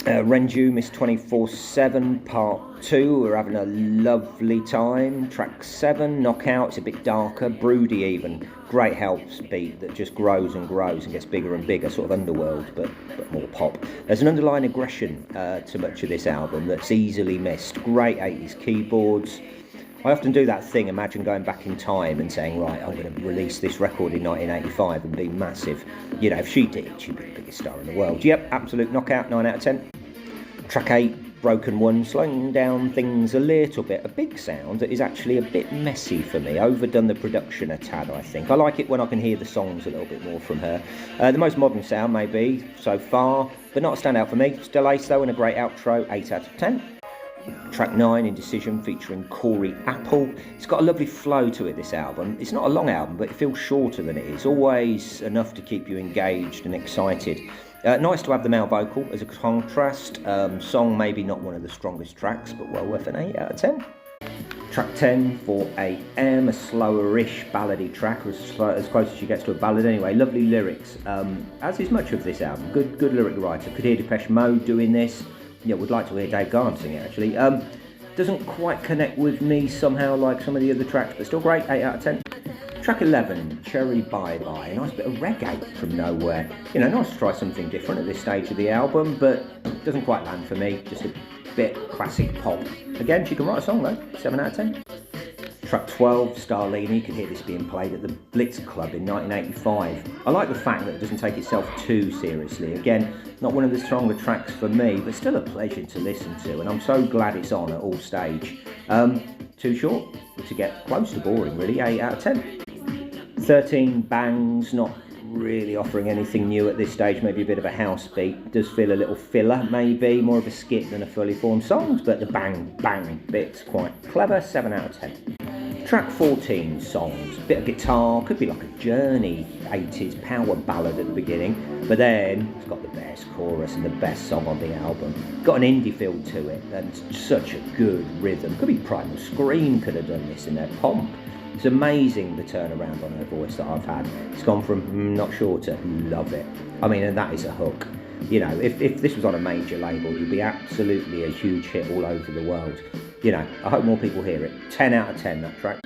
Ren G Miss 24/7 part 2. We're having a lovely time. Track 7, Knockout. It's a bit darker, broody even. Great house beat that just grows and grows and gets bigger and bigger, sort of underworld, but more pop. There's an underlying aggression to much of this album that's easily missed. Great 80s keyboards. I often do that thing, imagine going back in time and saying, right, I'm going to release this record in 1985 and be massive. You know, if she did, she'd be the biggest star in the world. Yep, absolute knockout, 9 out of 10. Track 8, Broken One, slowing down things a little bit. A big sound that is actually a bit messy for me. Overdone the production a tad, I think. I like it when I can hear the songs a little bit more from her. The most modern sound, maybe, so far, but not a standout for me. Still ace, though, and a great outro, 8 out of 10. Track 9, Indecision, featuring Corey Apple. It's got a lovely flow to it, this album. It's not a long album, but it feels shorter than it is. Always enough to keep you engaged and excited. Nice to have the male vocal as a contrast. Song maybe not one of the strongest tracks, but well worth an 8 out of 10. Track 10, 4am, a slower-ish ballady track, as close as she gets to a ballad anyway. Lovely lyrics, as is much of this album. Good lyric writer. Could hear Depeche Mode doing this. Yeah, would like to hear Dave Garn sing it, actually. Doesn't quite connect with me somehow like some of the other tracks, but still great, 8 out of 10. Track 11, Cherry Bye Bye, a nice bit of reggae from nowhere. You know, nice to try something different at this stage of the album, but doesn't quite land for me, just a bit classic pop. Again, she can write a song though, 7 out of 10. Track 12, Starlina, you can hear this being played at the Blitz Club in 1985. I like the fact that it doesn't take itself too seriously. Again, not one of the stronger tracks for me, but still a pleasure to listen to, and I'm so glad it's on at all stage. Too short to get close to boring, really, 8 out of 10. 13, Bangs, not really offering anything new at this stage, maybe a bit of a house beat. Does feel a little filler, maybe, more of a skit than a fully formed song, but the bang, bang bit's quite clever, 7 out of 10. Track 14, Songs, bit of guitar, could be like a Journey 80s power ballad at the beginning, but then it's got the best chorus and the best song on the album. Got an indie feel to it and such a good rhythm. Could be Primal Scream could have done this in their pomp. It's amazing the turnaround on her voice that I've had. It's gone from not sure to love it. I mean, and that is a hook. You know, if this was on a major label, you'd be absolutely a huge hit all over the world. You know, I hope more people hear it. 10 out of 10, that track.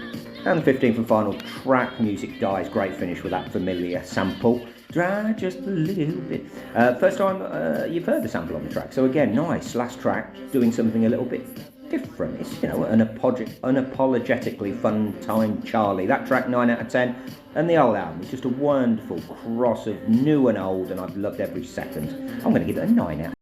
And the 15th and final track, Music Dies. Great finish with that familiar sample. Dry just a little bit. First time you've heard the sample on the track. So again, nice. Last track, doing something a little bit different. It's, you know, an unapologetically fun time, Charlie. That track, 9 out of 10. And the whole album is just a wonderful cross of new and old, and I've loved every second. I'm going to give it a 9 out.